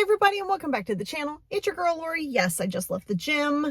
Hey everybody, and welcome back to the channel. It's your girl Lori. Yes, I just left the gym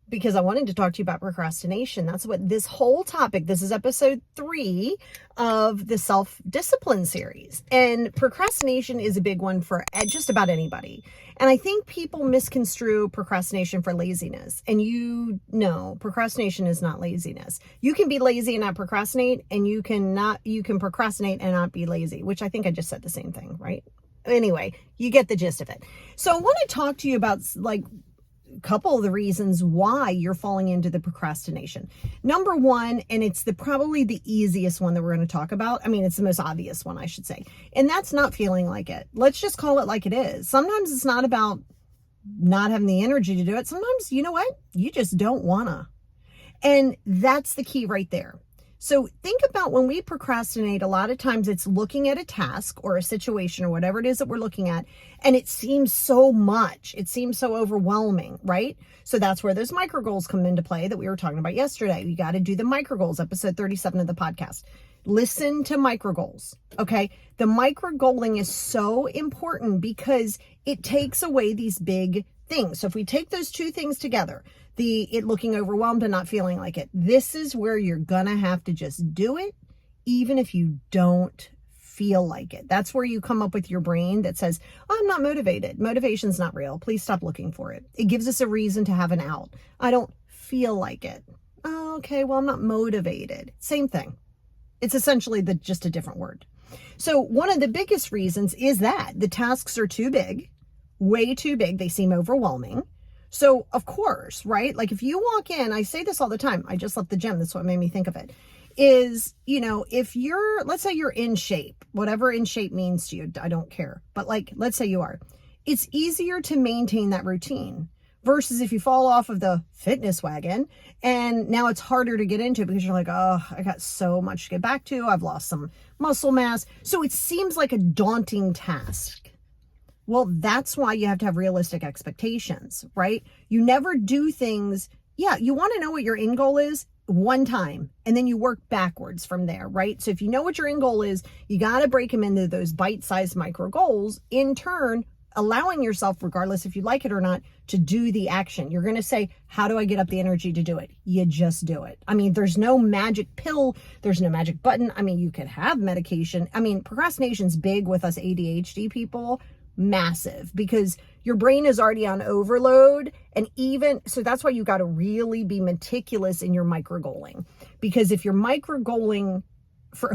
because I wanted to talk to you about procrastination. That's what this whole topic, this is episode 3 of the self-discipline series. And procrastination is a big one for just about anybody. And I think people misconstrue procrastination for laziness. And you know, procrastination is not laziness. You can be lazy and not procrastinate, and you can procrastinate and not be lazy, which I think I just said the same thing, right? Anyway, you get the gist of it. So I want to talk to you about like a couple of the reasons why you're falling into the procrastination. Number one, and it's probably the easiest one that we're going to talk about. I mean, it's the most obvious one, I should say. And that's not feeling like it. Let's just call it like it is. Sometimes it's not about not having the energy to do it. Sometimes, you know what? You just don't want to. And that's the key right there. So think about when we procrastinate, a lot of times it's looking at a task or a situation or whatever it is that we're looking at, and it seems so much. It seems so overwhelming, right? So that's where those micro goals come into play that we were talking about yesterday. You got to do the micro goals, episode 37 of the podcast. Listen to micro goals, okay? The micro goaling is so important because it takes away these big things. So if we take those two things together, it looking overwhelmed and not feeling like it, this is where you're gonna have to just do it, even if you don't feel like it. That's where you come up with your brain that says, oh, I'm not motivated. Motivation's not real. Please stop looking for it. It gives us a reason to have an out. I don't feel like it. Oh, okay, well, I'm not motivated. Same thing. It's essentially just a different word. So one of the biggest reasons is that the tasks are too big, way too big. They seem overwhelming. So of course, right? Like if you walk in, I say this all the time. I just left the gym. That's what made me think of it. Is, you know, if let's say you're in shape, whatever in shape means to you, I don't care. But like, let's say you are, it's easier to maintain that routine versus if you fall off of the fitness wagon and now it's harder to get into because you're like, oh, I got so much to get back to. I've lost some muscle mass. So it seems like a daunting task. Well, that's why you have to have realistic expectations, right? You never do things. Yeah, you want to know what your end goal is one time, and then you work backwards from there, right? So if you know what your end goal is, you got to break them into those bite-sized micro goals, in turn, allowing yourself, regardless if you like it or not, to do the action. You're going to say, how do I get up the energy to do it? You just do it. I mean, there's no magic pill. There's no magic button. I mean, you could have medication. I mean, procrastination's big with us ADHD people. Massive, because your brain is already on overload. And even so, that's why you got to really be meticulous in your micro goaling, because if you're micro goaling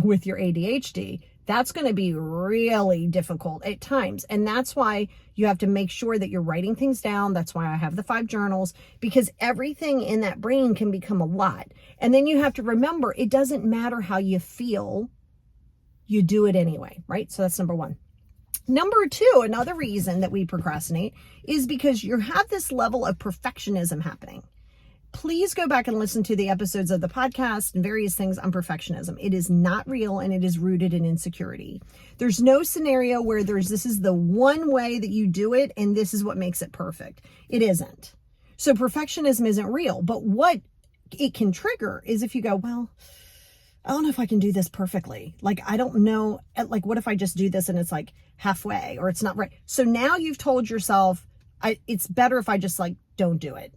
with your ADHD, that's going to be really difficult at times. And that's why you have to make sure that you're writing things down. That's why I have the 5 journals, because everything in that brain can become a lot. And then you have to remember, it doesn't matter how you feel, you do it anyway, right? So that's number 1. Number 2, another reason that we procrastinate is because you have this level of perfectionism happening. Please go back and listen to the episodes of the podcast and various things on perfectionism. It is not real, and it is rooted in insecurity. There's no scenario where this is the one way that you do it and this is what makes it perfect. It isn't. So perfectionism isn't real, but what it can trigger is if you go, well, I don't know if I can do this perfectly. Like, I don't know. Like, what if I just do this and it's like halfway or it's not right? So now you've told yourself, it's better if I just like don't do it,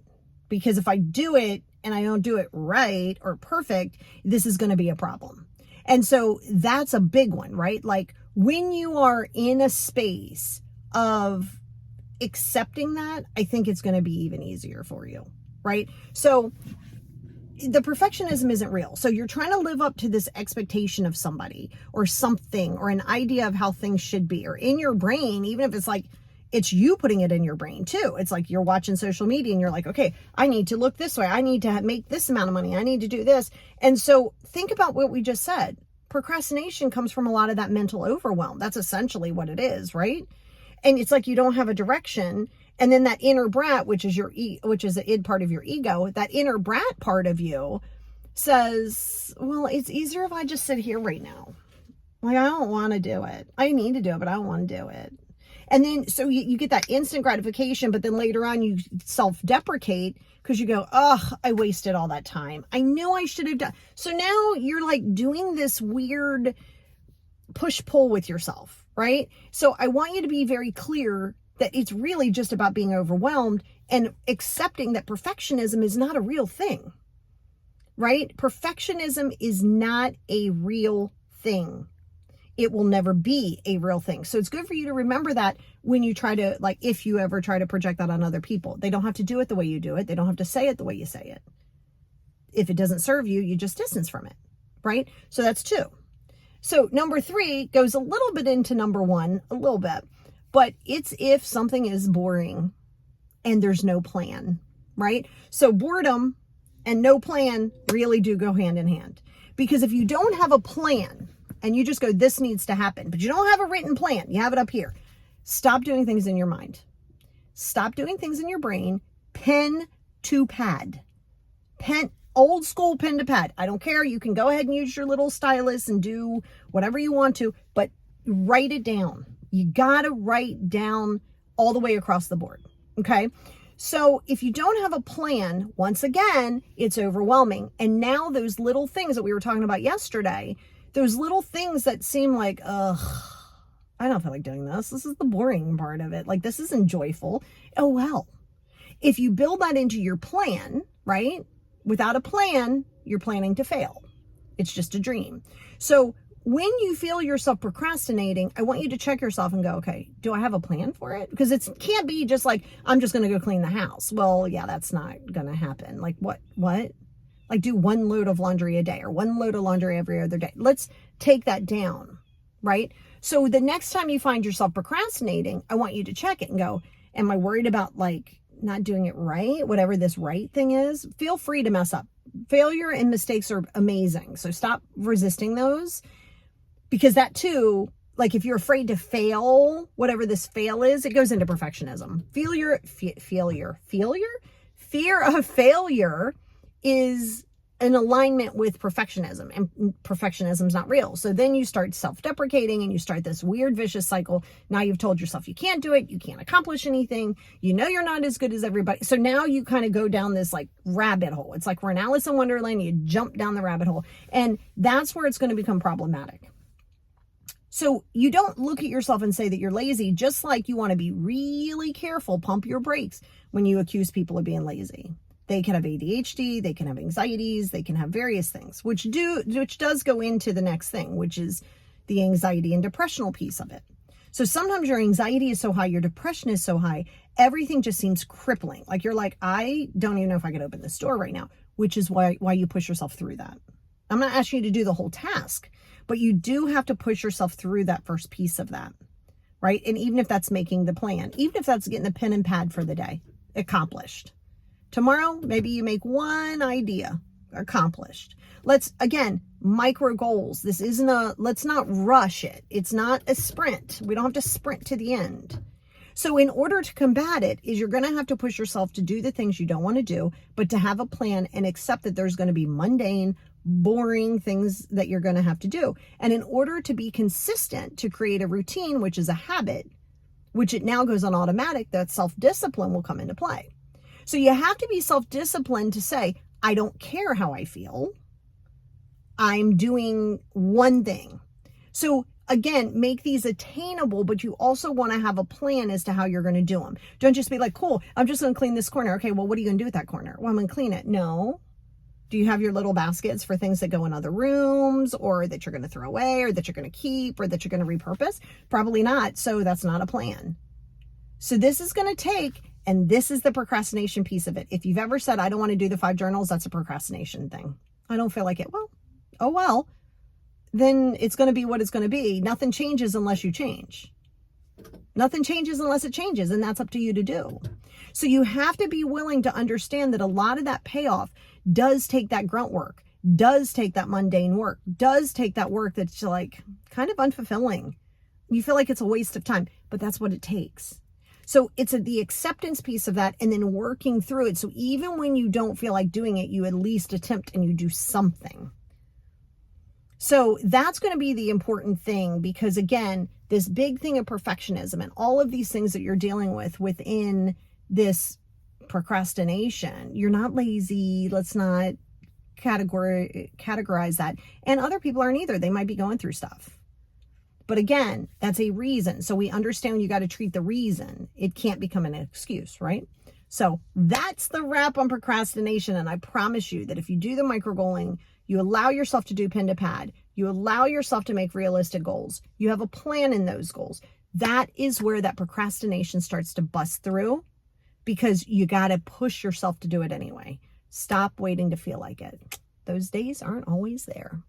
because if I do it and I don't do it right or perfect, this is going to be a problem. And so that's a big one, right? Like when you are in a space of accepting that, I think it's going to be even easier for you, right? So the perfectionism isn't real. So you're trying to live up to this expectation of somebody or something or an idea of how things should be, or in your brain, even if it's like, it's you putting it in your brain too. It's like you're watching social media and you're like, okay, I need to look this way. I need to make this amount of money. I need to do this. And so think about what we just said. Procrastination comes from a lot of that mental overwhelm. That's essentially what it is, right? And it's like you don't have a direction. And then that inner brat, which is the id part of your ego, that inner brat part of you says, well, it's easier if I just sit here right now. Like, I don't want to do it. I need to do it, but I don't want to do it. And then, so you get that instant gratification, but then later on you self-deprecate because you go, oh, I wasted all that time. I knew I should have done. So now you're like doing this weird push-pull with yourself, right? So I want you to be very clear that it's really just about being overwhelmed and accepting that perfectionism is not a real thing, right? Perfectionism is not a real thing. It will never be a real thing. So it's good for you to remember that when you try to, like, if you ever try to project that on other people. They don't have to do it the way you do it. They don't have to say it the way you say it. If it doesn't serve you, you just distance from it, right? So that's 2. So number 3 goes a little bit into number 1, a little bit, but it's if something is boring and there's no plan, right? So boredom and no plan really do go hand in hand, because if you don't have a plan and you just go, this needs to happen, but you don't have a written plan, you have it up here. Stop doing things in your mind. Stop doing things in your brain. Pen to pad. Pen, old school pen to pad. I don't care. You can go ahead and use your little stylus and do whatever you want to, but write it down. You got to write down all the way across the board. Okay. So if you don't have a plan, once again, it's overwhelming. And now those little things that we were talking about yesterday, those little things that seem like, ugh, I don't feel like doing this. This is the boring part of it. Like, this isn't joyful. Oh, well, if you build that into your plan, right? Without a plan, you're planning to fail. It's just a dream. So when you feel yourself procrastinating, I want you to check yourself and go, okay, do I have a plan for it? Because it can't be just like, I'm just going to go clean the house. Well, yeah, that's not going to happen. Like what? Like do 1 load of laundry a day or 1 load of laundry every other day. Let's take that down, right? So the next time you find yourself procrastinating, I want you to check it and go, am I worried about like not doing it right? Whatever this right thing is, feel free to mess up. Failure and mistakes are amazing. So stop resisting those, because that too, like if you're afraid to fail, whatever this fail is, it goes into perfectionism. Fear of failure is an alignment with perfectionism, and perfectionism is not real. So then you start self-deprecating and you start this weird vicious cycle. Now you've told yourself you can't do it. You can't accomplish anything. You know, you're not as good as everybody. So now you kind of go down this like rabbit hole. It's like we're in Alice in Wonderland. You jump down the rabbit hole, and that's where it's going to become problematic. So you don't look at yourself and say that you're lazy, just like you want to be really careful, pump your brakes when you accuse people of being lazy. They can have ADHD, they can have anxieties, they can have various things, which does go into the next thing, which is the anxiety and depressional piece of it. So sometimes your anxiety is so high, your depression is so high, everything just seems crippling. Like you're like, I don't even know if I could open this door right now, which is why you push yourself through that. I'm not asking you to do the whole task, but you do have to push yourself through that first piece of that, right? And even if that's making the plan, even if that's getting the pen and pad for the day accomplished. Tomorrow, maybe you make 1 idea accomplished. Let's, again, micro goals. This isn't let's not rush it. It's not a sprint. We don't have to sprint to the end. So in order to combat it, you're going to have to push yourself to do the things you don't want to do, but to have a plan and accept that there's going to be mundane, boring things that you're going to have to do. And in order to be consistent, to create a routine, which is a habit, which it now goes on automatic, that self-discipline will come into play. So you have to be self-disciplined to say, I don't care how I feel. I'm doing one thing. So again, make these attainable, but you also want to have a plan as to how you're going to do them. Don't just be like, cool, I'm just going to clean this corner. Okay, well, what are you going to do with that corner? Well, I'm going to clean it. No. Do you have your little baskets for things that go in other rooms, or that you're going to throw away, or that you're going to keep, or that you're going to repurpose? Probably not. So that's not a plan. So this is going to take, and this is the procrastination piece of it. If you've ever said, I don't want to do the 5 journals, that's a procrastination thing. I don't feel like it. Well, oh well, then it's going to be what it's going to be. Nothing changes unless you change. Nothing changes unless it changes, and that's up to you to do. So you have to be willing to understand that a lot of that payoff does take that grunt work, does take that mundane work, does take that work that's like kind of unfulfilling. You feel like it's a waste of time, but that's what it takes. So it's the acceptance piece of that, and then working through it. So even when you don't feel like doing it, you at least attempt and you do something. So that's going to be the important thing, because again, this big thing of perfectionism and all of these things that you're dealing with within this procrastination, you're not lazy. Let's not categorize that. And other people aren't either. They might be going through stuff. But again, that's a reason. So we understand you got to treat the reason. It can't become an excuse, right? So that's the wrap on procrastination. And I promise you that if you do the micro goaling, you allow yourself to do pen to pad, you allow yourself to make realistic goals, you have a plan in those goals, that is where that procrastination starts to bust through, because you got to push yourself to do it anyway. Stop waiting to feel like it. Those days aren't always there.